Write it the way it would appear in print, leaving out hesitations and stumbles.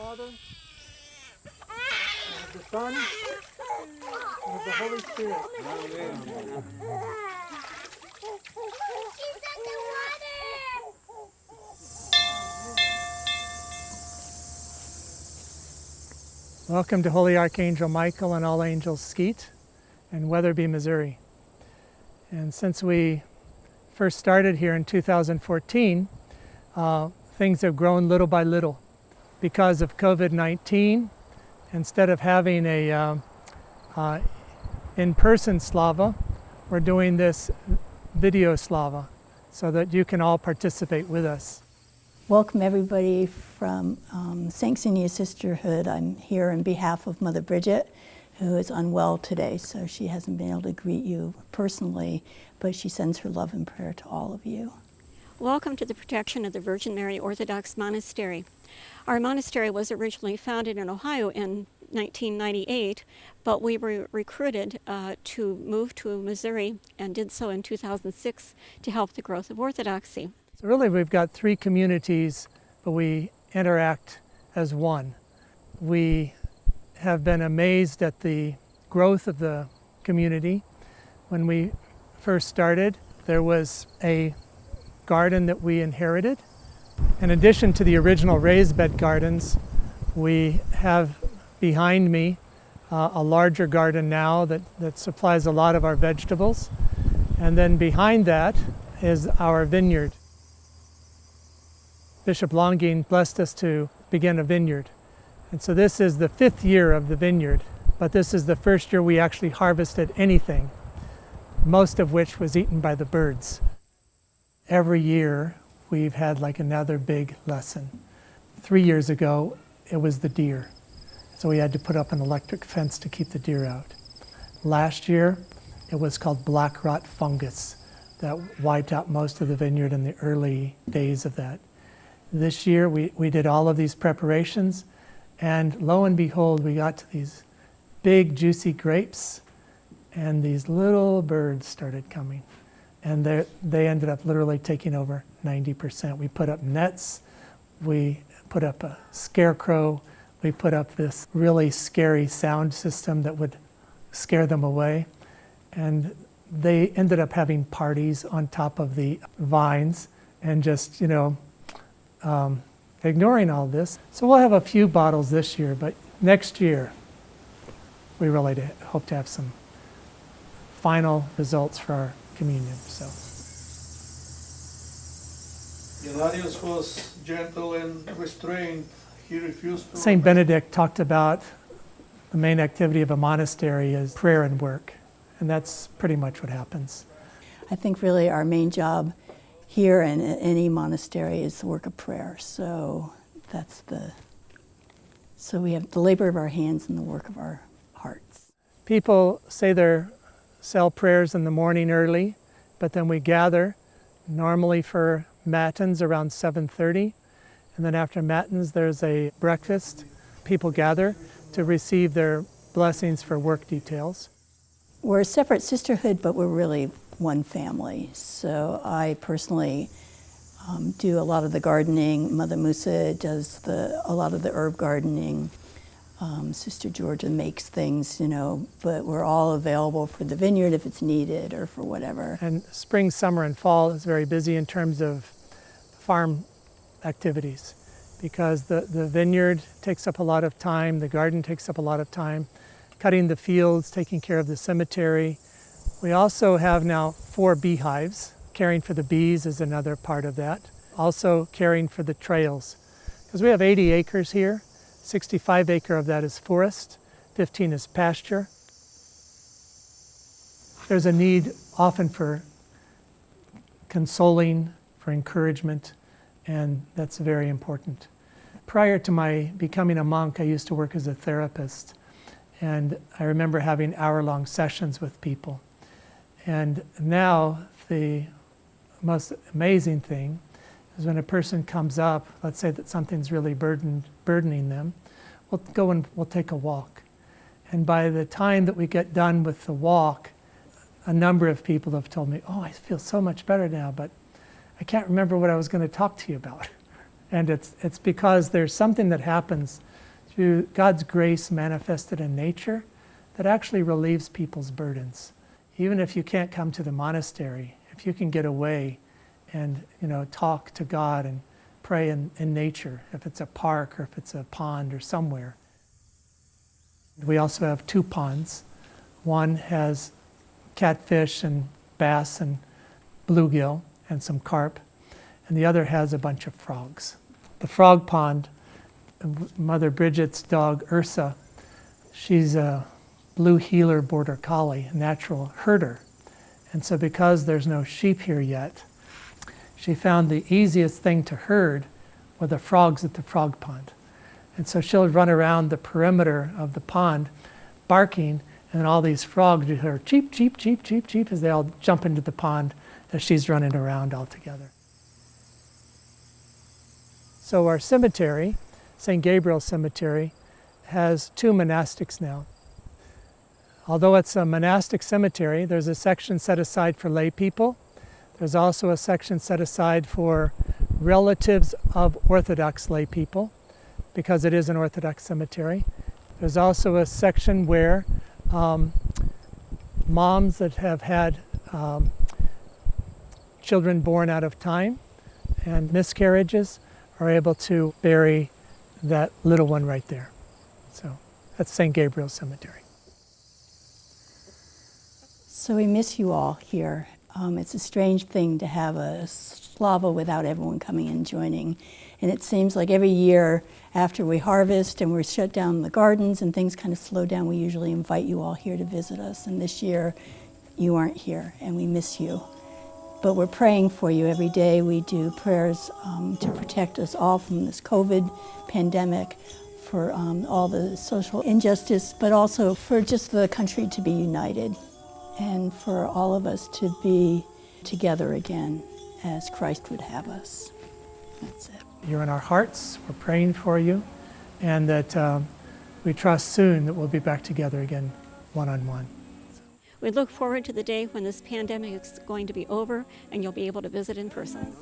Father, and of the Son, and of the Holy Spirit. Amen. Welcome to Holy Archangel Michael and All Angels Skete in Weatherby, Missouri. And since we first started here in 2014, things have grown little by little. Because of COVID-19, instead of having a in-person Slava, we're doing this video Slava so that you can all participate with us. Welcome everybody from St. Xenia Sisterhood. I'm here on behalf of Mother Bridget, who is unwell today, so she hasn't been able to greet you personally, but she sends her love and prayer to all of you. Welcome to the protection of the Virgin Mary Orthodox Monastery. Our monastery was originally founded in Ohio in 1998, but we were recruited to move to Missouri and did so in 2006 to help the growth of Orthodoxy. So really we've got three communities, but we interact as one. We have been amazed at the growth of the community. When we first started, there was a garden that we inherited. In addition to the original raised bed gardens, we have behind me a larger garden now that supplies a lot of our vegetables. And then behind that is our vineyard. Bishop Longin blessed us to begin a vineyard. And so this is the 5th year of the vineyard, but this is the first year we actually harvested anything, most of which was eaten by the birds. Every year we've had like another big lesson. 3 years ago, it was the deer. So we had to put up an electric fence to keep the deer out. Last year, it was called black rot fungus that wiped out most of the vineyard in the early days of that. This year, we did all of these preparations, and lo and behold, we got to these big, juicy grapes, and these little birds started coming. And they ended up literally taking over 90%. We put up nets, we put up a scarecrow, we put up this really scary sound system that would scare them away. And they ended up having parties on top of the vines and just, ignoring all this. So we'll have a few bottles this year, but next year we really hope to have some final results for our communion. So Gennadius was gentle and restrained. He refused to. Saint Benedict talked about the main activity of a monastery is prayer and work, and that's pretty much what happens. I think really our main job here in any monastery is the work of prayer. So so we have the labor of our hands and the work of our hearts. People say their cell prayers in the morning early, but then we gather normally for matins around 7:30, and then after matins there's a breakfast. People gather to receive their blessings for work details. We're a separate sisterhood, but we're really one family. So I personally do a lot of the gardening. Mother Musa does a lot of the herb gardening. Sister Georgia makes things, but we're all available for the vineyard if it's needed or for whatever. And spring, summer, and fall is very busy in terms of farm activities because the vineyard takes up a lot of time, the garden takes up a lot of time, cutting the fields, taking care of the cemetery. We also have now 4 beehives. Caring for the bees is another part of that. Also caring for the trails. Because we have 80 acres here, 65 acre of that is forest, 15 is pasture. There's a need often for consoling, for encouragement, and that's very important. Prior to my becoming a monk, I used to work as a therapist, and I remember having hour-long sessions with people. And now the most amazing thing is when a person comes up, let's say that something's really burdening them, we'll go and we'll take a walk. And by the time that we get done with the walk, a number of people have told me, oh, I feel so much better now, but I can't remember what I was going to talk to you about. And it's because there's something that happens through God's grace manifested in nature that actually relieves people's burdens. Even if you can't come to the monastery, if you can get away and talk to God and pray in nature, if it's a park or if it's a pond or somewhere. We also have 2 ponds. One has catfish and bass and bluegill and some carp, and the other has a bunch of frogs. The frog pond, Mother Bridget's dog Ursa, she's a blue heeler border collie, a natural herder. And so because there's no sheep here yet, she found the easiest thing to herd were the frogs at the frog pond. And so she'll run around the perimeter of the pond barking, and all these frogs do her cheep, cheep, cheep, cheep, cheep as they all jump into the pond as she's running around all together. So our cemetery, St. Gabriel Cemetery, has 2 monastics now. Although it's a monastic cemetery, there's a section set aside for lay people. There's also a section set aside for relatives of Orthodox lay people, because it is an Orthodox cemetery. There's also a section where moms that have had children born out of time and miscarriages are able to bury that little one right there. So that's St. Gabriel Cemetery. So we miss you all here. It's a strange thing to have a Slava without everyone coming and joining. And it seems like every year after we harvest and we're shut down the gardens and things kind of slow down, we usually invite you all here to visit us. And this year you aren't here and we miss you. But we're praying for you every day. We do prayers to protect us all from this COVID pandemic, for all the social injustice, but also for just the country to be united and for all of us to be together again as Christ would have us. That's it. You're in our hearts, we're praying for you, and that we trust soon that we'll be back together again one-on-one. We look forward to the day when this pandemic is going to be over and you'll be able to visit in person.